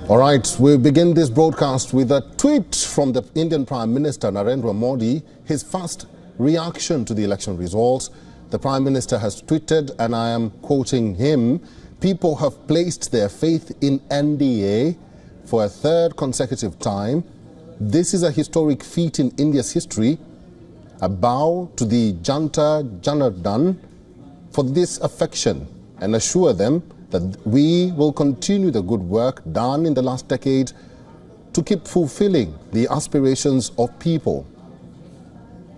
All right, we begin this broadcast with a tweet from the Indian Prime Minister Narendra Modi, his first reaction to the election results. The Prime Minister has tweeted, and I am quoting him, "People have placed their faith in NDA for a third consecutive time. This is a historic feat in India's history. A bow to the Janta Janardan for this affection and assure them that we will continue the good work done in the last decade to keep fulfilling the aspirations of people.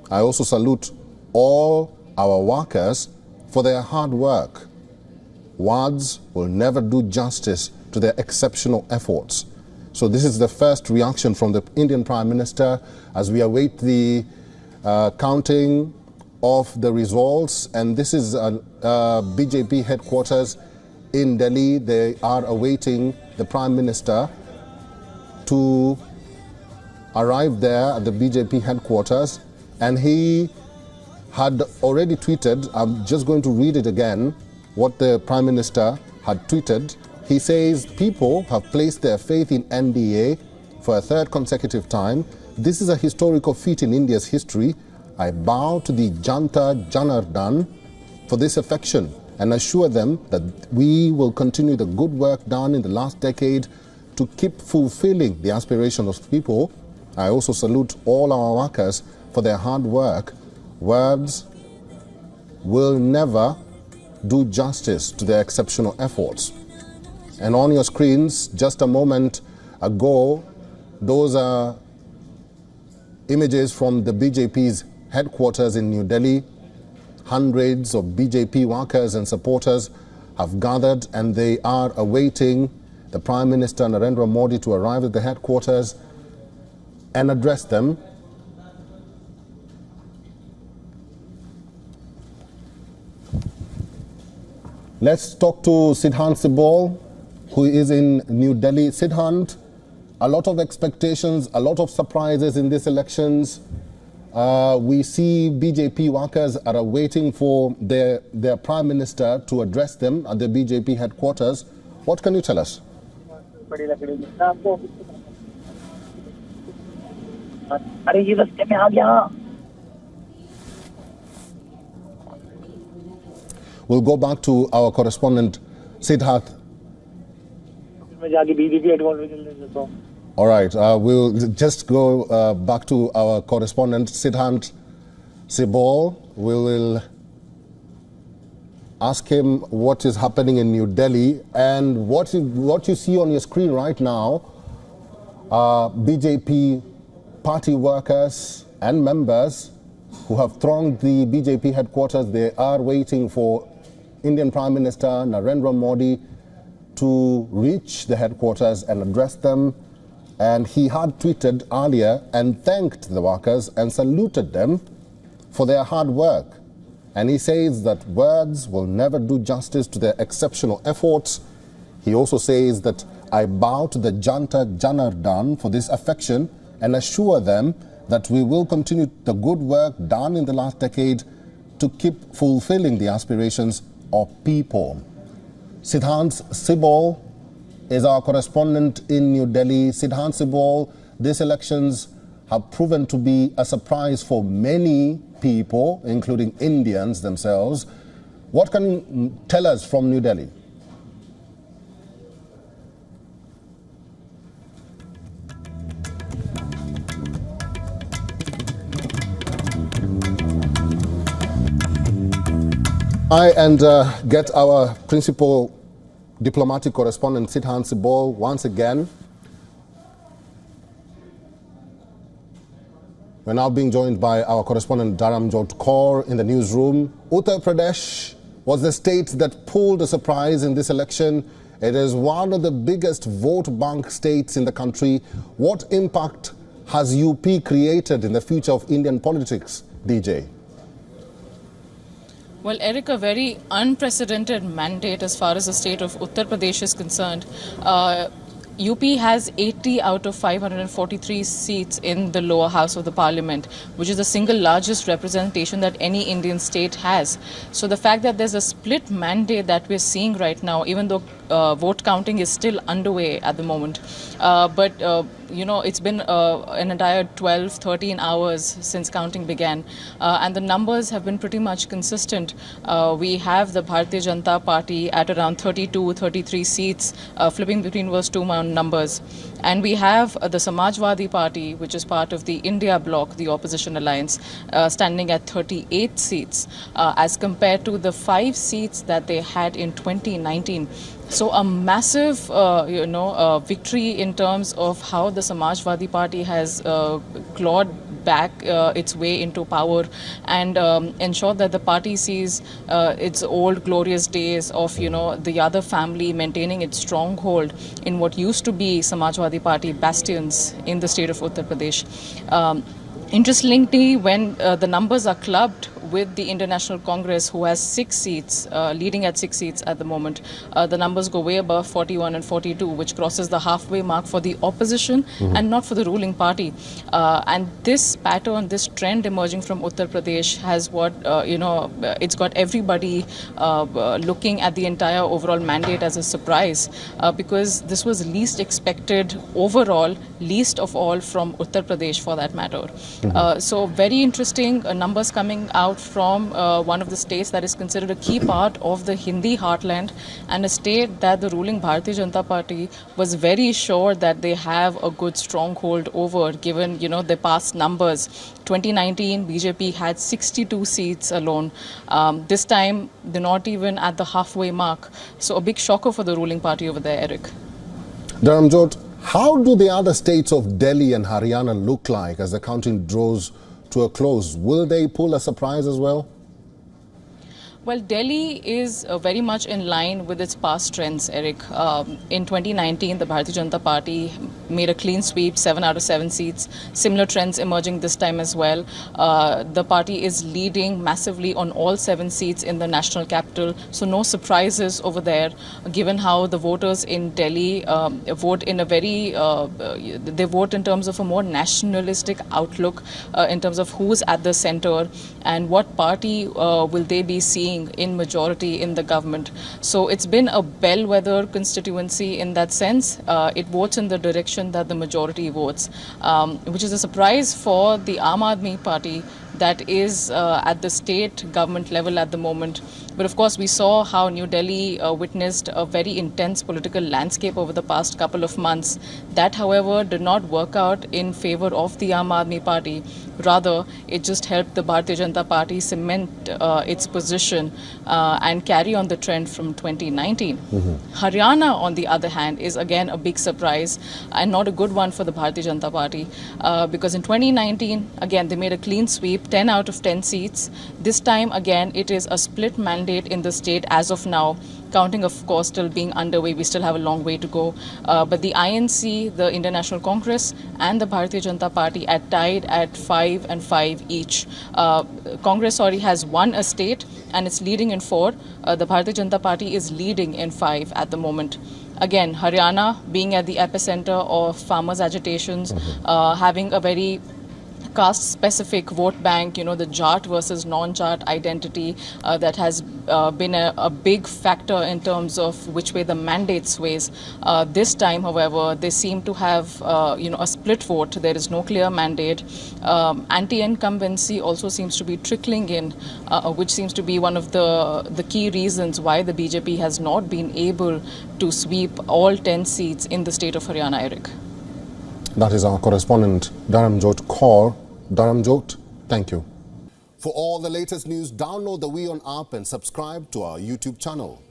I also salute all our workers for their hard work. Words will never do justice to their exceptional efforts." So this is the first reaction from the Indian Prime Minister as we await the counting of the results. And this is BJP headquarters in Delhi. They are awaiting the Prime Minister to arrive there at the BJP headquarters. And he had already tweeted, I'm just going to read it again, what the Prime Minister had tweeted. He says, "People have placed their faith in NDA for a third consecutive time. This is a historical feat in India's history. I bow to the Janta Janardan for this affection and assure them that we will continue the good work done in the last decade to keep fulfilling the aspirations of people. I also salute all our workers for their hard work. Words will never do justice to their exceptional efforts." And on your screens, just a moment ago, those are images from the BJP's headquarters in New Delhi. Hundreds of BJP workers and supporters have gathered and they are awaiting the Prime Minister Narendra Modi to arrive at the headquarters and address them. Let's talk to Siddhant Sibol, who is in New Delhi. Siddhant, a lot of expectations, a lot of surprises in these elections. We see BJP workers are waiting for their Prime Minister to address them at the BJP headquarters. What can you tell us? We'll go back to our correspondent, Siddharth. All right, we'll just go back to our correspondent, Siddhant Sibol. We will ask him what is happening in New Delhi, and what you see on your screen right now are BJP party workers and members who have thronged the BJP headquarters. They are waiting for Indian Prime Minister Narendra Modi to reach the headquarters and address them. And he had tweeted earlier and thanked the workers and saluted them for their hard work. And he says that words will never do justice to their exceptional efforts. He also says that I bow to the Janta Janardan for this affection and assure them that we will continue the good work done in the last decade to keep fulfilling the aspirations of people. Siddhant Sibol is our correspondent in New Delhi. Siddhant Sibol, these elections have proven to be a surprise for many people, including Indians themselves. What can you tell us from New Delhi? And get our principal diplomatic correspondent, Siddhant Sibol, once again. We're now being joined by our correspondent, Dharamjot Kaur, in the newsroom. Uttar Pradesh was the state that pulled a surprise in this election. It is one of the biggest vote bank states in the country. What impact has UP created in the future of Indian politics, DJ? Well, Eric, a very unprecedented mandate as far as the state of Uttar Pradesh is concerned. UP has 80 out of 543 seats in the lower house of the parliament, which is the single largest representation that any Indian state has. So the fact that there's a split mandate that we're seeing right now, even though vote counting is still underway at the moment, it's been an entire 12, 13 hours since counting began, and the numbers have been pretty much consistent. We have the Bharatiya Janata Party at around 32, 33 seats, flipping between those two numbers. And we have the Samajwadi Party, which is part of the India bloc, the opposition alliance, standing at 38 seats, as compared to the 5 seats that they had in 2019. So a massive, victory in terms of how the Samajwadi Party has clawed back its way into power and ensured that the party sees its old glorious days of, the other family maintaining its stronghold in what used to be Samajwadi Party bastions in the state of Uttar Pradesh. Interestingly, when the numbers are clubbed with the International Congress, who has 6 seats, leading at 6 seats at the moment, the numbers go way above 41 and 42, which crosses the halfway mark for the opposition and not for the ruling party. And this pattern, this trend emerging from Uttar Pradesh has it's got everybody looking at the entire overall mandate as a surprise, because this was least expected overall, least of all from Uttar Pradesh for that matter. So very interesting numbers coming out from one of the states that is considered a key part of the Hindi heartland, and a state that the ruling Bharatiya Janata Party was very sure that they have a good stronghold over, given the past numbers. 2019 BJP had 62 seats alone. This time they're not even at the halfway mark. So a big shocker for the ruling party over there, Eric. Dharamjot, how do the other states of Delhi and Haryana look like as the counting draws to a close? Will they pull a surprise as well? Well, Delhi is very much in line with its past trends, Eric. In 2019, the Bharatiya Janata Party made a clean sweep, 7 out of 7 seats. Similar trends emerging this time as well. The party is leading massively on all 7 seats in the national capital. So no surprises over there, given how the voters in Delhi vote in a very, they vote in terms of a more nationalistic outlook, in terms of who's at the center and what party will they be seeing in majority in the government. So it's been a bellwether constituency in that sense. It votes in the direction that the majority votes, which is a surprise for the Aam Aadmi Party that is at the state government level at the moment. But of course, we saw how New Delhi witnessed a very intense political landscape over the past couple of months. That, however, did not work out in favor of the Aam Aadmi Party. Rather, it just helped the Bharatiya Janata Party cement its position and carry on the trend from 2019. Haryana, on the other hand, is again a big surprise and not a good one for the Bharatiya Janata Party, because in 2019, again, they made a clean sweep, 10 out of 10 seats. This time, again, it is a split mandate in the state as of now. Counting, of course, still being underway. We still have a long way to go. But the INC, the Indian National Congress, and the Bharatiya Janata Party are tied at 5 and 5 each. Congress already has won a state and it's leading in 4. The Bharatiya Janata Party is leading in 5 at the moment. Again, Haryana being at the epicenter of farmers' agitations, having a very caste-specific vote bank, the Jat versus non-Jat identity that has been a big factor in terms of which way the mandate sways. This time, however, they seem to have, a split vote. There is no clear mandate. Anti-incumbency also seems to be trickling in, which seems to be one of the key reasons why the BJP has not been able to sweep all 10 seats in the state of Haryana, Eric. That is our correspondent, Dharamjot Kaur. Dharamjot, thank you. For all the latest news, download the WION app and subscribe to our YouTube channel.